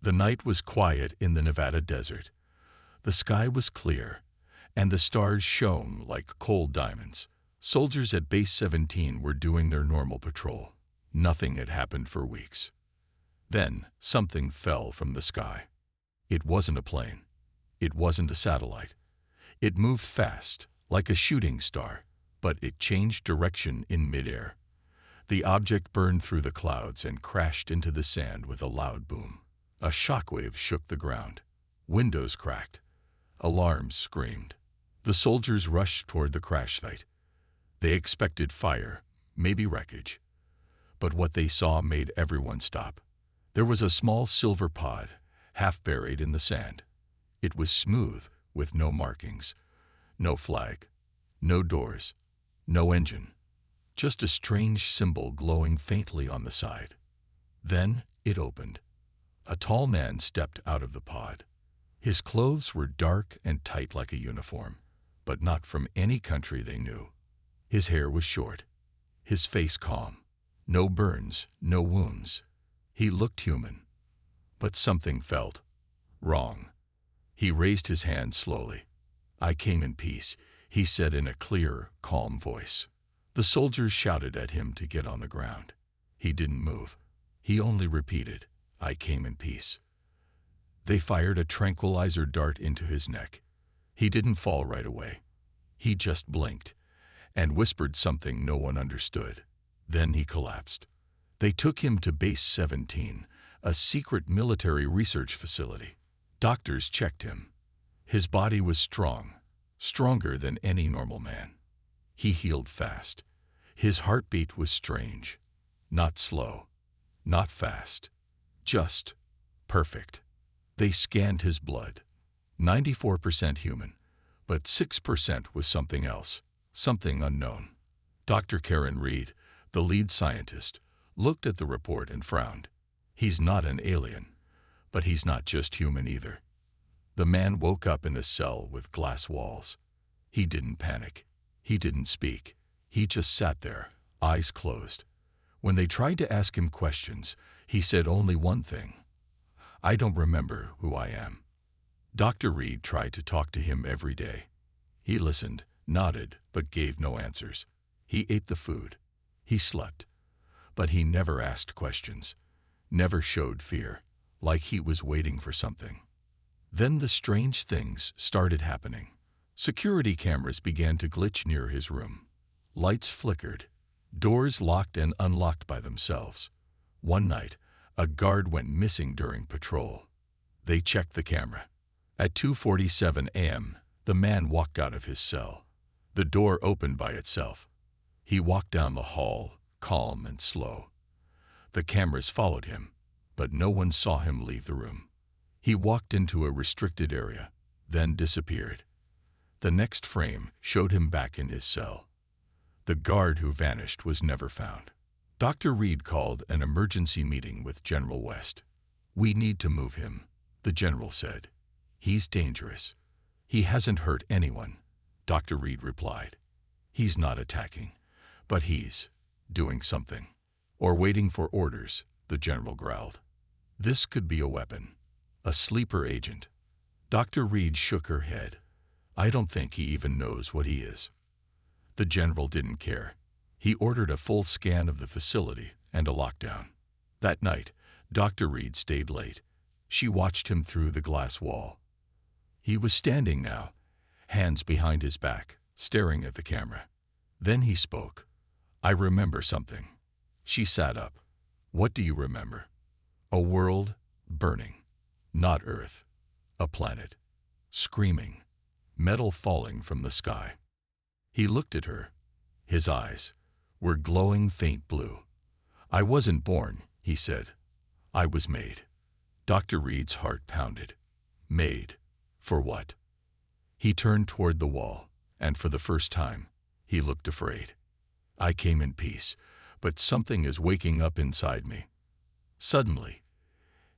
The night was quiet in the Nevada desert. The sky was clear, and the stars shone like cold diamonds. Soldiers at Base 17 were doing their normal patrol. Nothing had happened for weeks. Then, something fell from the sky. It wasn't a plane. It wasn't a satellite. It moved fast, like a shooting star, but it changed direction in midair. The object burned through the clouds and crashed into the sand with a loud boom. A shockwave shook the ground. Windows cracked. Alarms screamed. The soldiers rushed toward the crash site. They expected fire, maybe wreckage. But what they saw made everyone stop. There was a small silver pod, half buried in the sand. It was smooth, with no markings, no flag, no doors, no engine, just a strange symbol glowing faintly on the side. Then it opened. A tall man stepped out of the pod. His clothes were dark and tight like a uniform, but not from any country they knew. His hair was short, his face calm. No burns, no wounds. He looked human, but something felt wrong. He raised his hand slowly. "I came in peace," he said in a clear, calm voice. The soldiers shouted at him to get on the ground. He didn't move. He only repeated, "I came in peace." They fired a tranquilizer dart into his neck. He didn't fall right away. He just blinked and whispered something no one understood. Then he collapsed. They took him to Base 17, a secret military research facility. Doctors checked him. His body was strong, stronger than any normal man. He healed fast. His heartbeat was strange. Not slow, not fast, just perfect. They scanned his blood. 94% human, but 6% was something else, something unknown. Dr. Karen Reed, the lead scientist, looked at the report and frowned. He's not an alien, but he's not just human either. The man woke up in a cell with glass walls. He didn't panic. He didn't speak. He just sat there, eyes closed. When they tried to ask him questions, he said only one thing: "I don't remember who I am." Dr. Reed tried to talk to him every day. He listened, nodded, but gave no answers. He ate the food. He slept. But he never asked questions, never showed fear, like he was waiting for something. Then the strange things started happening. Security cameras began to glitch near his room. Lights flickered. Doors locked and unlocked by themselves. One night, a guard went missing during patrol. They checked the camera. At 2:47 a.m., the man walked out of his cell. The door opened by itself. He walked down the hall, calm and slow. The cameras followed him, but no one saw him leave the room. He walked into a restricted area, then disappeared. The next frame showed him back in his cell. The guard who vanished was never found. Dr. Reed called an emergency meeting with General West. "We need to move him," the general said. "He's dangerous." "He hasn't hurt anyone," Dr. Reed replied. "He's not attacking, but he's doing something." "Or waiting for orders," the general growled. "This could be a weapon, a sleeper agent." Dr. Reed shook her head. "I don't think he even knows what he is." The general didn't care. He ordered a full scan of the facility and a lockdown. That night, Dr. Reed stayed late. She watched him through the glass wall. He was standing now, hands behind his back, staring at the camera. Then he spoke. "I remember something." She sat up. "What do you remember?" "A world burning. Not Earth. A planet. Screaming. Metal falling from the sky." He looked at her. His eyes were glowing faint blue. "I wasn't born," he said. "I was made." Dr. Reed's heart pounded. Made? For what? He turned toward the wall, and for the first time, he looked afraid. "I came in peace, but something is waking up inside me." Suddenly,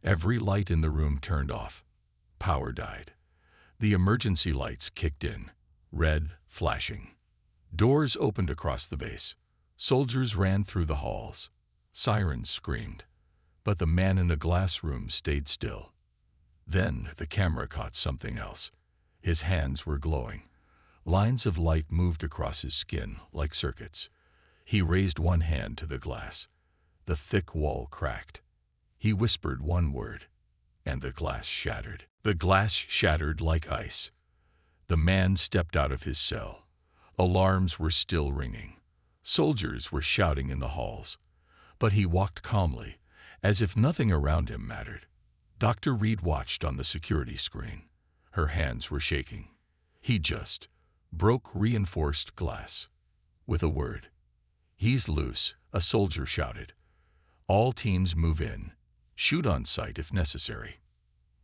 every light in the room turned off. Power died. The emergency lights kicked in, red, flashing. Doors opened across the base. Soldiers ran through the halls. Sirens screamed. But the man in the glass room stayed still. Then the camera caught something else. His hands were glowing. Lines of light moved across his skin like circuits. He raised one hand to the glass. The thick wall cracked. He whispered one word, and the glass shattered. The glass shattered like ice. The man stepped out of his cell. Alarms were still ringing. Soldiers were shouting in the halls. But he walked calmly, as if nothing around him mattered. Dr. Reed watched on the security screen. Her hands were shaking. He just broke reinforced glass. With a word. "He's loose," a soldier shouted. "All teams move in. Shoot on sight if necessary."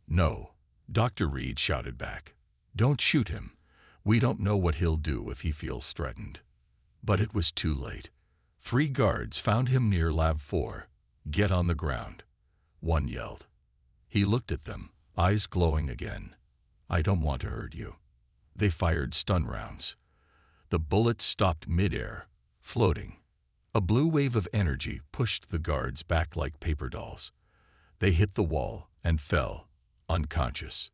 "No," Dr. Reed shouted back. "Don't shoot him. We don't know what he'll do if he feels threatened." But it was too late. 3 guards found him near Lab 4. "Get on the ground," one yelled. He looked at them, eyes glowing again. "I don't want to hurt you." They fired stun rounds. The bullets stopped midair, floating. A blue wave of energy pushed the guards back like paper dolls. They hit the wall and fell, unconscious.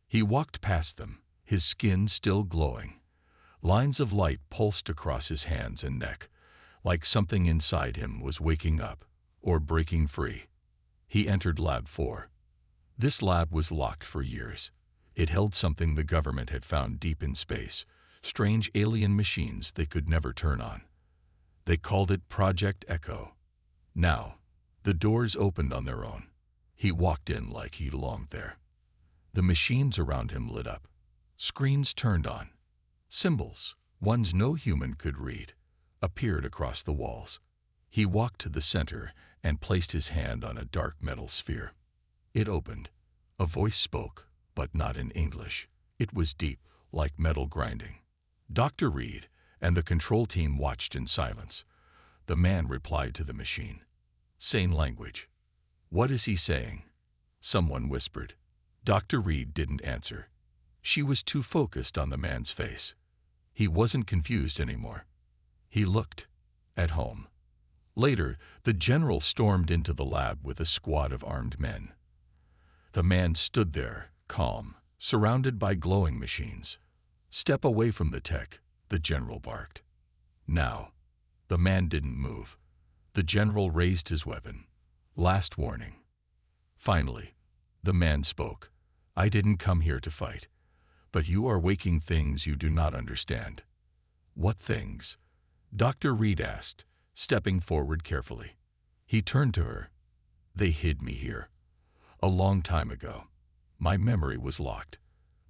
He walked past them, his skin still glowing. Lines of light pulsed across his hands and neck, like something inside him was waking up or breaking free. He entered Lab 4. This lab was locked for years. It held something the government had found deep in space, strange alien machines they could never turn on. They called it Project Echo. Now, the doors opened on their own. He walked in like he belonged there. The machines around him lit up. Screens turned on. Symbols, ones no human could read, appeared across the walls. He walked to the center and placed his hand on a dark metal sphere. It opened. A voice spoke, but not in English. It was deep, like metal grinding. Dr. Reed and the control team watched in silence. The man replied to the machine. Sane language. "What is he saying?" Someone whispered. Dr. Reed didn't answer. She was too focused on the man's face. He wasn't confused anymore. He looked at home. Later, the general stormed into the lab with a squad of armed men. The man stood there, calm, surrounded by glowing machines. "Step away from the tech," the general barked. Now, the man didn't move. The general raised his weapon. "Last warning." Finally, the man spoke. "I didn't come here to fight, but you are waking things you do not understand." "What things?" Dr. Reed asked, stepping forward carefully. He turned to her. "They hid me here. A long time ago. My memory was locked.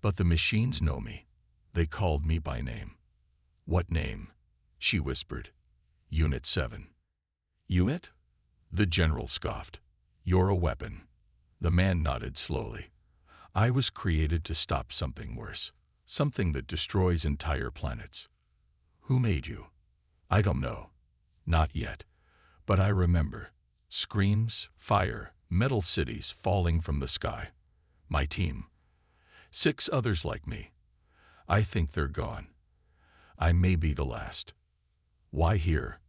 But the machines know me. They called me by name." "What name?" she whispered. "Unit 7. "Unit?" The general scoffed. "You're a weapon." The man nodded slowly. "I was created to stop something worse. Something that destroys entire planets." "Who made you?" "I don't know. Not yet. But I remember. Screams, fire, metal cities falling from the sky. My team. 6 others like me. I think they're gone. I may be the last." "Why here?"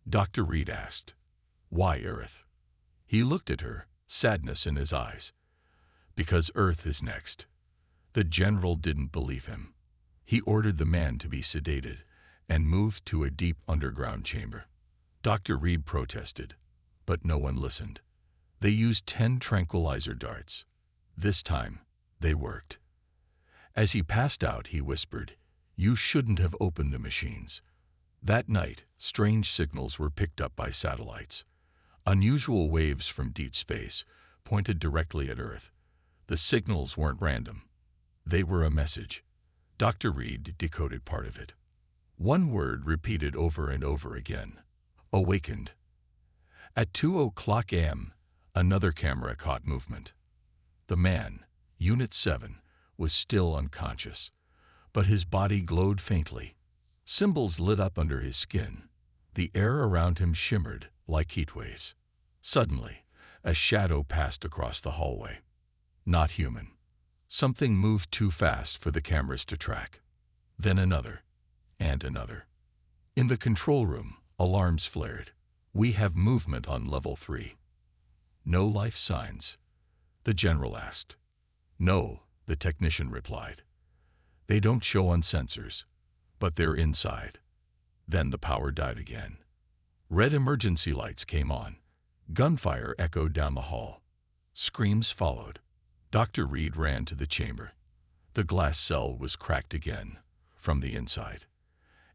Dr. Reed asked. "Why Earth?" He looked at her, sadness in his eyes. "Because Earth is next." The general didn't believe him. He ordered the man to be sedated and moved to a deep underground chamber. Dr. Reed protested, but no one listened. They used 10 tranquilizer darts. This time, they worked. As he passed out, he whispered, "You shouldn't have opened the machines." That night, strange signals were picked up by satellites. Unusual waves from deep space pointed directly at Earth. The signals weren't random. They were a message. Dr. Reed decoded part of it. One word repeated over and over again. "Awakened." At 2:00 a.m., another camera caught movement. The man, Unit 7, was still unconscious, but his body glowed faintly. Symbols lit up under his skin. The air around him shimmered like heat waves. Suddenly, a shadow passed across the hallway. Not human. Something moved too fast for the cameras to track. Then another, and another. In the control room, alarms flared. "We have movement on level 3. "No life signs?" the general asked. No, the technician replied. They don't show on sensors, but they're inside. Then the power died again. Red emergency lights came on. Gunfire echoed down the hall. Screams followed. Dr. Reed ran to the chamber. The glass cell was cracked again, from the inside.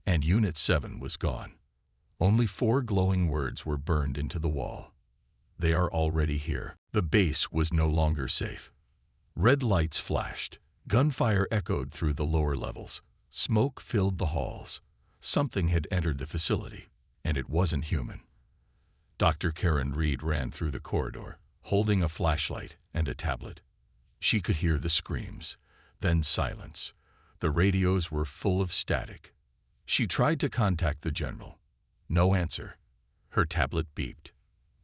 And Unit 7 was gone. Only 4 glowing words were burned into the wall. They are already here. The base was no longer safe. Red lights flashed. Gunfire echoed through the lower levels. Smoke filled the halls. Something had entered the facility, and it wasn't human. Dr. Karen Reed ran through the corridor, holding a flashlight and a tablet. She could hear the screams, then silence. The radios were full of static. She tried to contact the general. No answer. Her tablet beeped.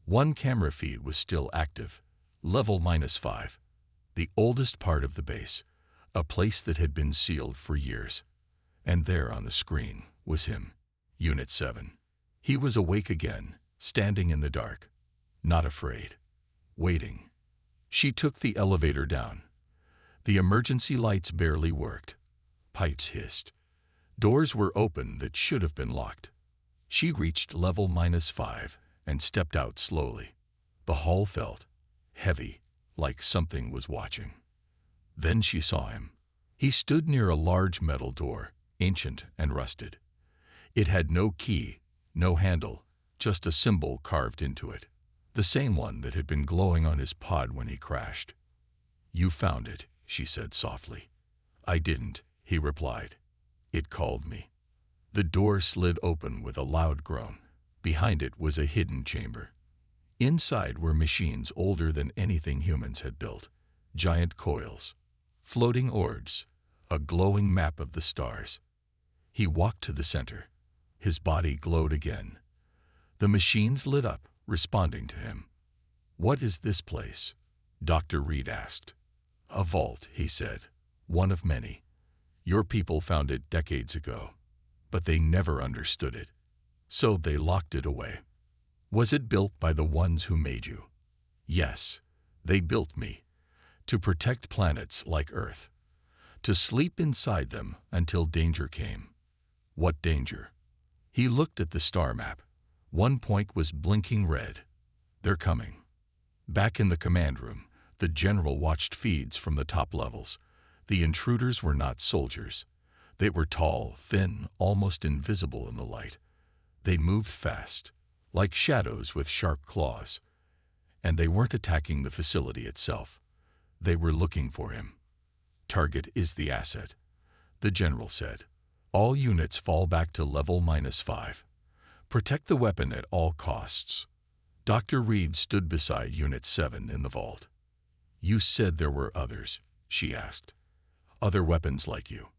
One camera feed was still active. Level -5. The oldest part of the base. A place that had been sealed for years. And there on the screen was him, Unit 7. He was awake again, standing in the dark. Not afraid. Waiting. She took the elevator down. The emergency lights barely worked. Pipes hissed. Doors were open that should have been locked. She reached level -5 and stepped out slowly. The hall felt heavy, like something was watching. Then she saw him. He stood near a large metal door, ancient and rusted. It had no key, no handle, just a symbol carved into it. The same one that had been glowing on his pod when he crashed. "You found it," she said softly. "I didn't," he replied. "It called me." The door slid open with a loud groan. Behind it was a hidden chamber. Inside were machines older than anything humans had built. Giant coils, floating orbs, a glowing map of the stars. He walked to the center. His body glowed again. The machines lit up, responding to him. "What is this place?" Dr. Reed asked. "A vault," he said. "One of many. Your people found it decades ago, but they never understood it. So they locked it away." "Was it built by the ones who made you?" "Yes, they built me. To protect planets like Earth. To sleep inside them until danger came." "What danger?" He looked at the star map. One point was blinking red. "They're coming." Back in the command room, the general watched feeds from the top levels. The intruders were not soldiers. They were tall, thin, almost invisible in the light. They moved fast, like shadows with sharp claws. And they weren't attacking the facility itself. They were looking for him. "Target is the asset," the general said. "All units fall back to level -5. Protect the weapon at all costs." Dr. Reed stood beside Unit 7 in the vault. "You said there were others," she asked. "Other weapons like you."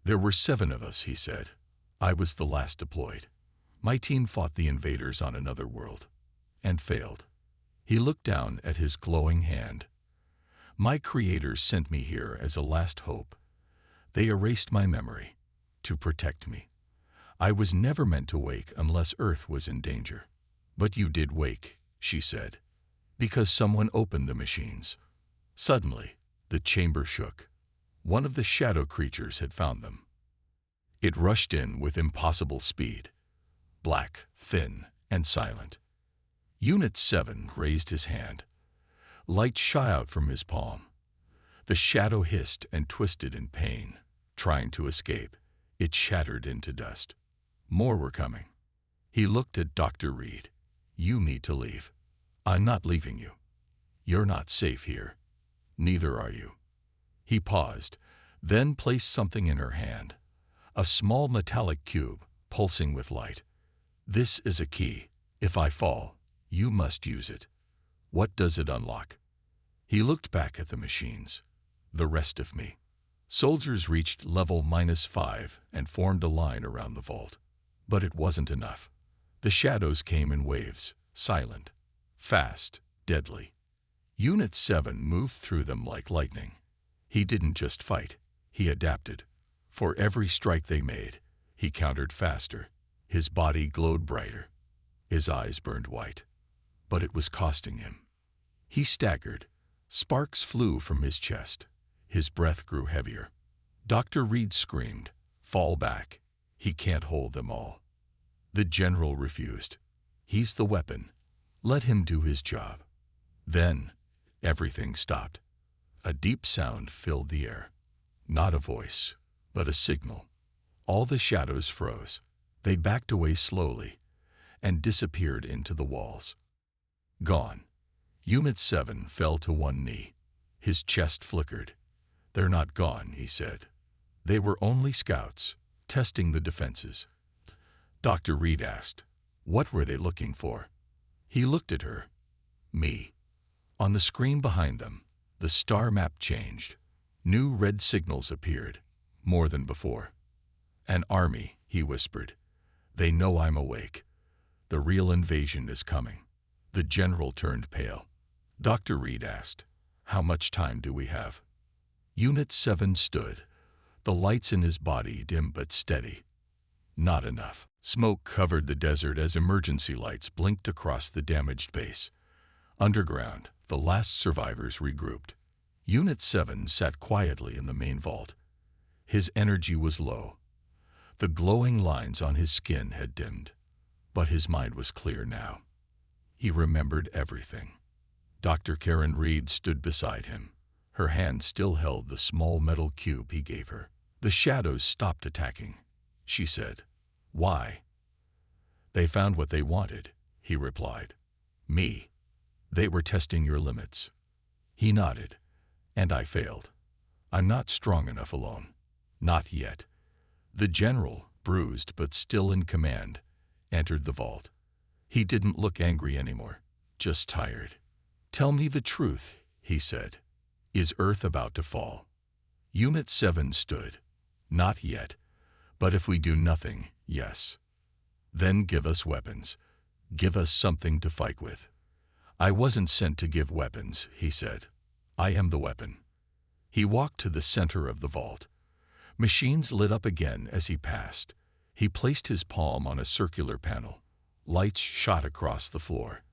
"There were 7 of us," he said. "I was the last deployed. My team fought the invaders on another world, and failed." He looked down at his glowing hand. "My creators sent me here as a last hope. They erased my memory, to protect me. I was never meant to wake unless Earth was in danger. But you did wake," she said, "because someone opened the machines." Suddenly, the chamber shook. One of the shadow creatures had found them. It rushed in with impossible speed. Black, thin, and silent. Unit 7 raised his hand. Light shot out from his palm. The shadow hissed and twisted in pain. Trying to escape, it shattered into dust. More were coming. He looked at Dr. Reed. "You need to leave." "I'm not leaving you. You're not safe here. Neither are you." He paused, then placed something in her hand. A small metallic cube, pulsing with light. "This is a key. If I fall, you must use it." "What does it unlock?" He looked back at the machines. "The rest of me." Soldiers reached level -5 and formed a line around the vault. But it wasn't enough. The shadows came in waves, silent, fast, deadly. Unit 7 moved through them like lightning. He didn't just fight, he adapted. For every strike they made, he countered faster. His body glowed brighter. His eyes burned white. But it was costing him. He staggered. Sparks flew from his chest. His breath grew heavier. Dr. Reed screamed, "Fall back. He can't hold them all." The general refused. "He's the weapon. Let him do his job." Then, everything stopped. A deep sound filled the air. Not a voice, but a signal. All the shadows froze. They backed away slowly and disappeared into the walls. Gone. Unit 7 fell to one knee. His chest flickered. "They're not gone," he said. "They were only scouts, testing the defenses." Dr. Reed asked, "What were they looking for?" He looked at her. "Me." On the screen behind them, the star map changed. New red signals appeared, more than before. "An army," he whispered. "They know I'm awake. The real invasion is coming." The general turned pale. Dr. Reed asked, "How much time do we have?" Unit 7 stood, the lights in his body dim but steady. Not enough. Smoke covered the desert as emergency lights blinked across the damaged base. Underground, the last survivors regrouped. Unit 7 sat quietly in the main vault. His energy was low. The glowing lines on his skin had dimmed, but his mind was clear now. He remembered everything. Dr. Karen Reed stood beside him. Her hand still held the small metal cube he gave her. "The shadows stopped attacking," she said. "Why?" "They found what they wanted," he replied. "Me. They were testing your limits." He nodded. "And I failed. I'm not strong enough alone. Not yet." The general, bruised but still in command, entered the vault. He didn't look angry anymore, just tired. "Tell me the truth," he said. "Is Earth about to fall?" Unit 7 stood. "Not yet, but if we do nothing, yes." "Then give us weapons. Give us something to fight with." "I wasn't sent to give weapons," he said. "I am the weapon." He walked to the center of the vault. Machines lit up again as he passed. He placed his palm on a circular panel. Lights shot across the floor.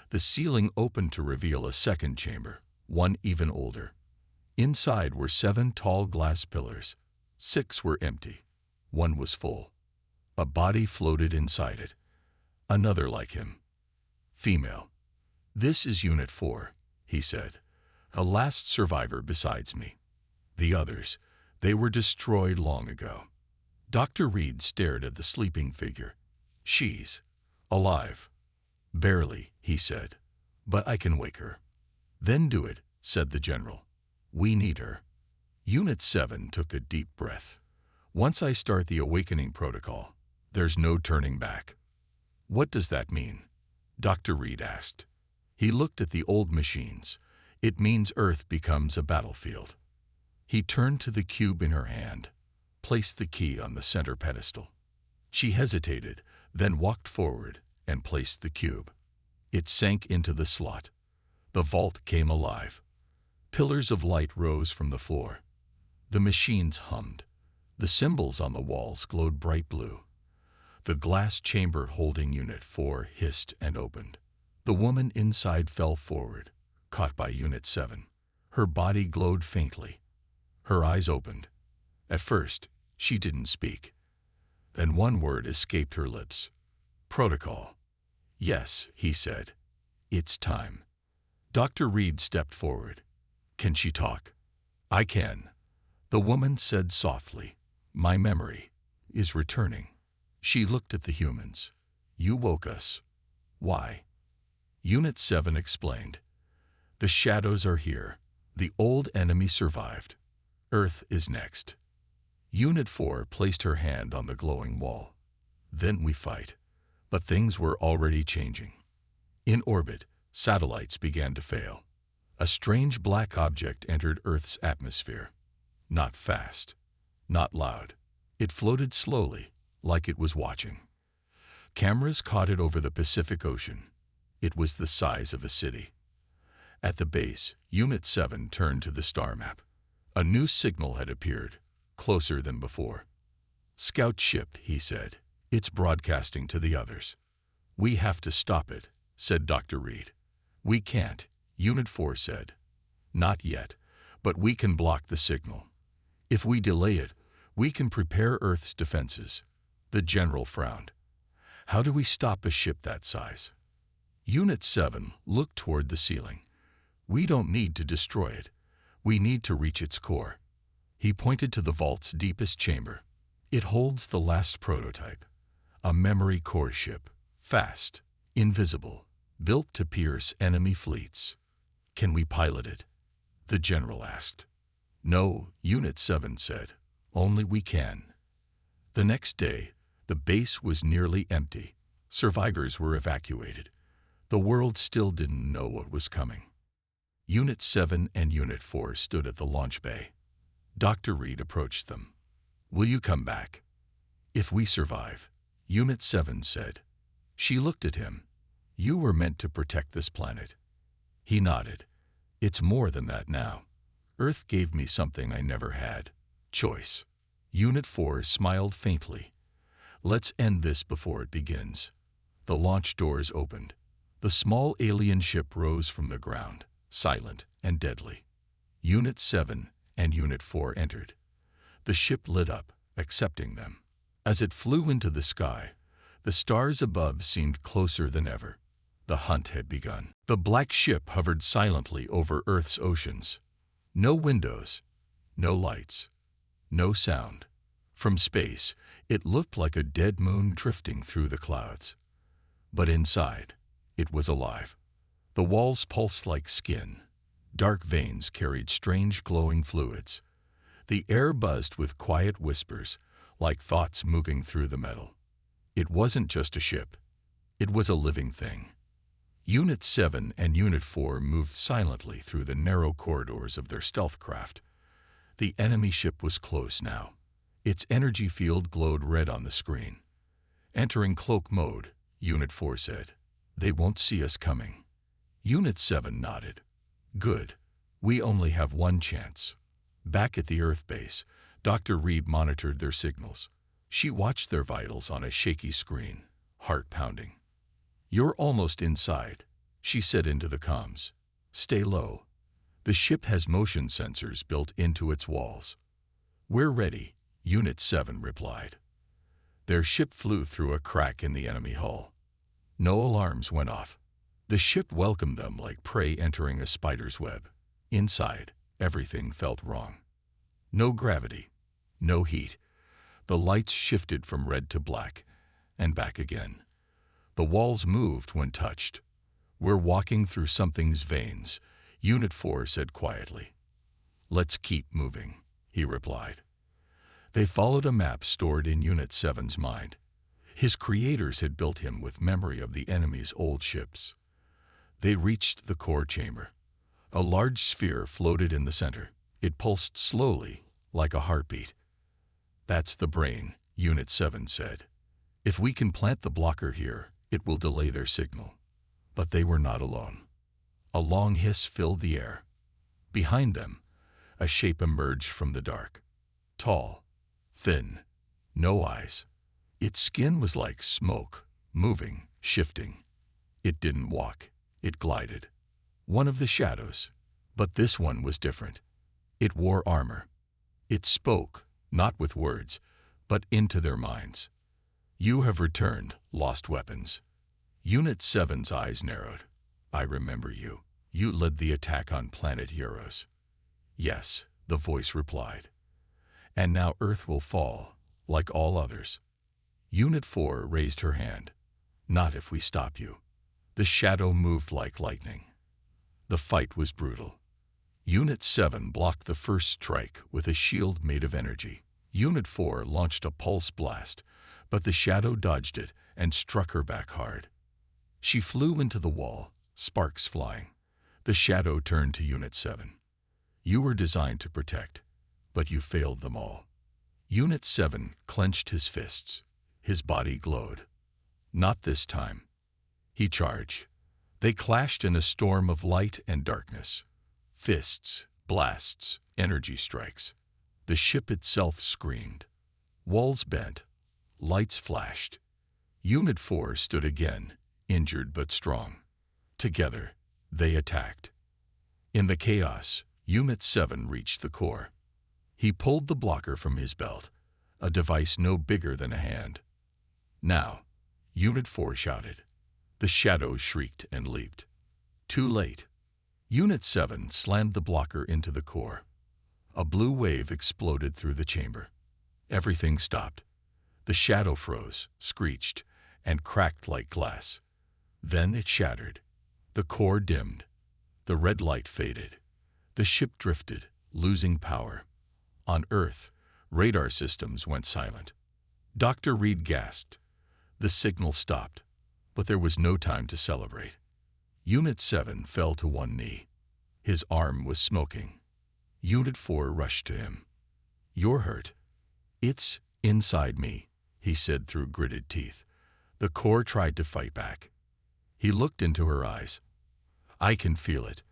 The ceiling opened to reveal a second chamber, one even older. Inside were 7 tall glass pillars. 6 were empty. 1 was full. A body floated inside it. Another like him. Female. "This is Unit 4, he said. "A last survivor besides me. The others, they were destroyed long ago." Dr. Reed stared at the sleeping figure. "She's alive." "Barely," he said. "But I can wake her." "Then do it," said the general. "We need her." Unit 7 took a deep breath. "Once I start the awakening protocol, there's no turning back." "What does that mean?" Dr. Reed asked. He looked at the old machines. "It means Earth becomes a battlefield." He turned to the cube in her hand, placed the key on the center pedestal. She hesitated, then walked forward and placed the cube. It sank into the slot. The vault came alive. Pillars of light rose from the floor. The machines hummed. The symbols on the walls glowed bright blue. The glass chamber holding Unit 4 hissed and opened. The woman inside fell forward, caught by Unit 7. Her body glowed faintly. Her eyes opened. At first, she didn't speak. Then one word escaped her lips. "Protocol." "Yes," he said. "It's time." Dr. Reed stepped forward. "Can she talk?" "I can." The woman said softly, "My memory is returning." She looked at the humans. "You woke us. Why?" Unit 7 explained. "The shadows are here. The old enemy survived. Earth is next." Unit 4 placed her hand on the glowing wall. "Then we fight." But things were already changing. In orbit, satellites began to fail. A strange black object entered Earth's atmosphere. Not fast, not loud. It floated slowly, like it was watching. Cameras caught it over the Pacific Ocean. It was the size of a city. At the base, Unit 7 turned to the star map. A new signal had appeared, closer than before. "Scout ship," he said. "It's broadcasting to the others." "We have to stop it," said Dr. Reed. "We can't," Unit 4 said. "Not yet, but we can block the signal. If we delay it, we can prepare Earth's defenses." The general frowned. "How do we stop a ship that size?" Unit 7 looked toward the ceiling. "We don't need to destroy it. We need to reach its core." He pointed to the vault's deepest chamber. "It holds the last prototype, a memory core ship, fast, invisible, built to pierce enemy fleets." "Can we pilot it?" the general asked. "No," Unit 7 said. "Only we can." The next day, the base was nearly empty. Survivors were evacuated. The world still didn't know what was coming. Unit 7 and Unit 4 stood at the launch bay. Dr. Reed approached them. "Will you come back?" "If we survive," Unit 7 said. She looked at him. "You were meant to protect this planet." He nodded. "It's more than that now. Earth gave me something I never had. Choice." Unit 4 smiled faintly. "Let's end this before it begins." The launch doors opened. The small alien ship rose from the ground, silent and deadly. Unit 7 and Unit 4 entered. The ship lit up, accepting them. As it flew into the sky, the stars above seemed closer than ever. The hunt had begun. The black ship hovered silently over Earth's oceans. No windows, no lights, no sound. From space, it looked like a dead moon drifting through the clouds. But inside, it was alive. The walls pulsed like skin. Dark veins carried strange glowing fluids. The air buzzed with quiet whispers, like thoughts moving through the metal. It wasn't just a ship. It was a living thing. Unit 7 and Unit 4 moved silently through the narrow corridors of their stealth craft. The enemy ship was close now. Its energy field glowed red on the screen. "Entering cloak mode," Unit 4 said. "They won't see us coming." Unit 7 nodded. "Good. We only have one chance." Back at the Earth base, Dr. Reed monitored their signals. She watched their vitals on a shaky screen, heart pounding. "You're almost inside," she said into the comms. "Stay low. The ship has motion sensors built into its walls." "We're ready," Unit 7 replied. Their ship flew through a crack in the enemy hull. No alarms went off. The ship welcomed them like prey entering a spider's web. Inside, everything felt wrong. No gravity, no heat. The lights shifted from red to black, and back again. The walls moved when touched. "We're walking through something's veins," Unit 4 said quietly. "Let's keep moving," he replied. They followed a map stored in Unit 7's mind. His creators had built him with memory of the enemy's old ships. They reached the core chamber. A large sphere floated in the center. It pulsed slowly, like a heartbeat. "That's the brain," Unit 7 said. "If we can plant the blocker here, it will delay their signal." But they were not alone. A long hiss filled the air. Behind them, a shape emerged from the dark. Tall, thin, no eyes. Its skin was like smoke, moving, shifting. It didn't walk, it glided. One of the shadows. But this one was different. It wore armor. It spoke, not with words, but into their minds. "You have returned, lost weapons." Unit 7's eyes narrowed. "I remember you. You led the attack on planet Euros." "Yes," the voice replied. "And now Earth will fall, like all others." Unit 4 raised her hand. "Not if we stop you." The shadow moved like lightning. The fight was brutal. Unit 7 blocked the first strike with a shield made of energy. Unit 4 launched a pulse blast, but the shadow dodged it and struck her back hard. She flew into the wall, sparks flying. The shadow turned to Unit 7. "You were designed to protect, but you failed them all." Unit 7 clenched his fists. His body glowed. "Not this time." He charged. They clashed in a storm of light and darkness. Fists, blasts, energy strikes. The ship itself screamed. Walls bent. Lights flashed. Unit 4 stood again, injured but strong. Together, they attacked. In the chaos, Unit 7 reached the core. He pulled the blocker from his belt, a device no bigger than a hand. "Now," Unit 4 shouted. The shadows shrieked and leaped. Too late. Unit 7 slammed the blocker into the core. A blue wave exploded through the chamber. Everything stopped. The shadow froze, screeched, and cracked like glass. Then it shattered. The core dimmed. The red light faded. The ship drifted, losing power. On Earth, radar systems went silent. Dr. Reed gasped. The signal stopped, but there was no time to celebrate. Unit 7 fell to one knee. His arm was smoking. Unit 4 rushed to him. "You're hurt." "It's inside me," he said through gritted teeth. The core tried to fight back. He looked into her eyes. "I can feel it.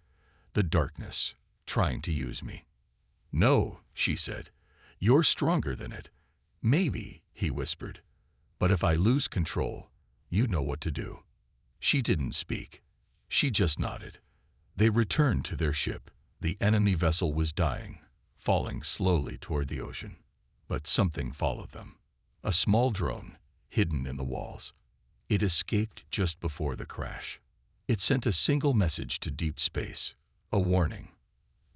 The darkness, trying to use me." "No," she said. "You're stronger than it." "Maybe," he whispered. "But if I lose control, you know what to do." She didn't speak. She just nodded. They returned to their ship. The enemy vessel was dying, falling slowly toward the ocean. But something followed them. A small drone, hidden in the walls. It escaped just before the crash. It sent a single message to deep space. A warning.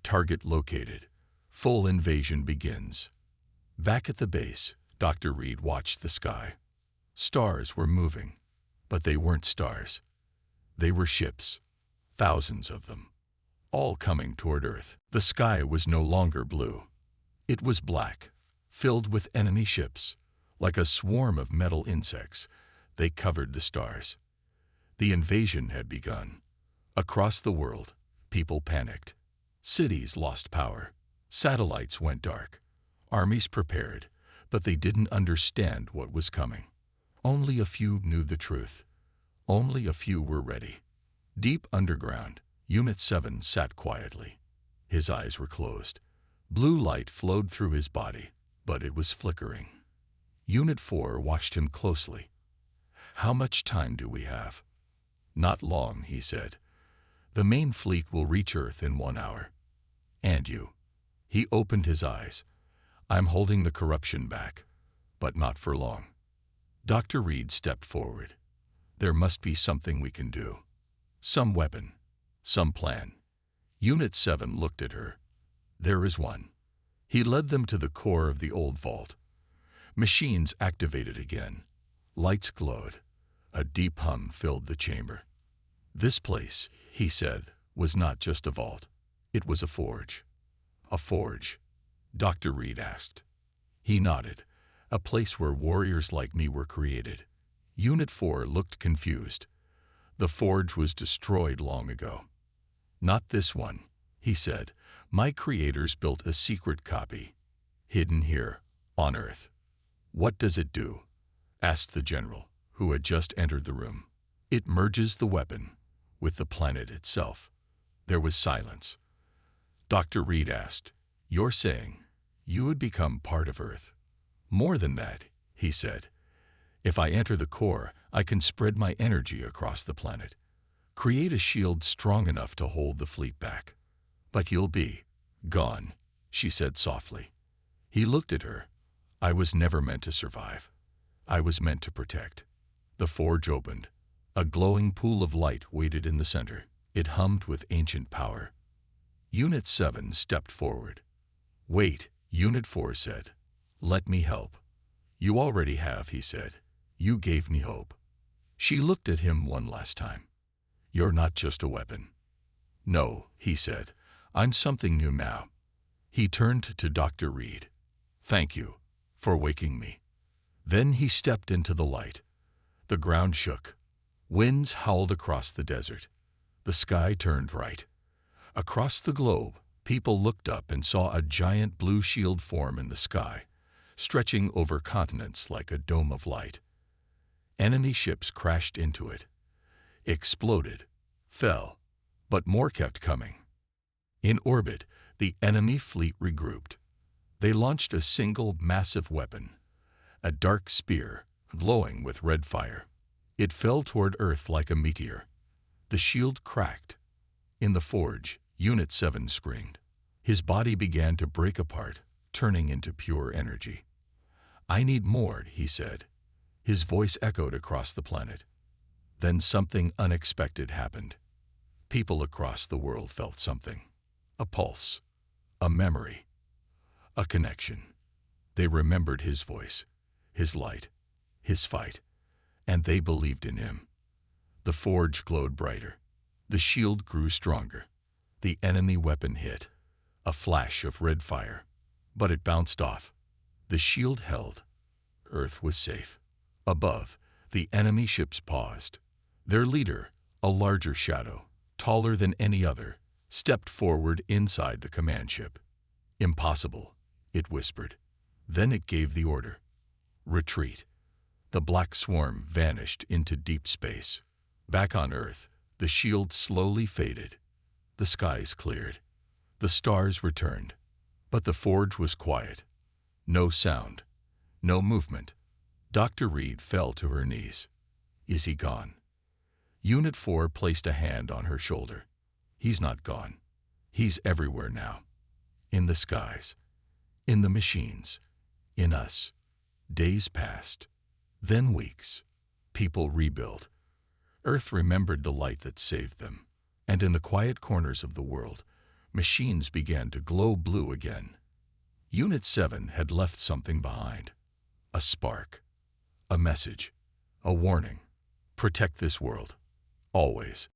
"Target located. Full invasion begins." Back at the base, Dr. Reed watched the sky. Stars were moving, but they weren't stars. They were ships, thousands of them, all coming toward Earth. The sky was no longer blue. It was black, filled with enemy ships. Like a swarm of metal insects, they covered the stars. The invasion had begun. Across the world, people panicked. Cities lost power. Satellites went dark. Armies prepared, but they didn't understand what was coming. Only a few knew the truth. Only a few were ready. Deep underground, Unit 7 sat quietly. His eyes were closed. Blue light flowed through his body, but it was flickering. Unit 4 watched him closely. "How much time do we have?" "Not long," he said. "The main fleet will reach Earth in 1 hour." "And you?" He opened his eyes. "I'm holding the corruption back, but not for long." Dr. Reed stepped forward. "There must be something we can do. Some weapon, some plan." Unit 7 looked at her. "There is one." He led them to the core of the old vault. Machines activated again. Lights glowed. A deep hum filled the chamber. "This place," he said, "was not just a vault. It was a forge." "A forge?" Dr. Reed asked. He nodded. "A place where warriors like me were created." Unit 4 looked confused. "The forge was destroyed long ago." "Not this one," he said. "My creators built a secret copy, hidden here, on Earth." "What does it do?" asked the general, who had just entered the room. "It merges the weapon with the planet itself." There was silence. Dr. Reed asked, "You're saying you would become part of Earth?" "More than that," he said. "If I enter the core, I can spread my energy across the planet. Create a shield strong enough to hold the fleet back." "But you'll be gone," she said softly. He looked at her. "I was never meant to survive. I was meant to protect." The forge opened. A glowing pool of light waited in the center. It hummed with ancient power. Unit 7 stepped forward. "Wait," Unit 4 said. "Let me help." "You already have," he said. "You gave me hope." She looked at him one last time. "You're not just a weapon." "No," he said. "I'm something new now." He turned to Dr. Reed. "Thank you for waking me." Then he stepped into the light. The ground shook. Winds howled across the desert. The sky turned bright. Across the globe, people looked up and saw a giant blue shield form in the sky, stretching over continents like a dome of light. Enemy ships crashed into it, exploded, fell, but more kept coming. In orbit, the enemy fleet regrouped. They launched a single massive weapon, a dark spear glowing with red fire. It fell toward Earth like a meteor. The shield cracked. In the forge, Unit 7 screamed. His body began to break apart, turning into pure energy. "I need more," he said. His voice echoed across the planet. Then something unexpected happened. People across the world felt something. A pulse, a memory, a connection. They remembered his voice, his light, his fight, and they believed in him. The forge glowed brighter. The shield grew stronger. The enemy weapon hit. A flash of red fire. But it bounced off. The shield held. Earth was safe. Above, the enemy ships paused. Their leader, a larger shadow, taller than any other, stepped forward inside the command ship. "Impossible," it whispered. Then it gave the order. "Retreat." The black swarm vanished into deep space. Back on Earth, the shield slowly faded. The skies cleared. The stars returned. But the forge was quiet. No sound. No movement. Dr. Reed fell to her knees. "Is he gone?" Unit 4 placed a hand on her shoulder. "He's not gone. He's everywhere now. In the skies. In the machines. In us." Days passed. Then weeks. People rebuilt. Earth remembered the light that saved them. And in the quiet corners of the world, machines began to glow blue again. Unit 7 had left something behind. A spark. A message. A warning. Protect this world. Always.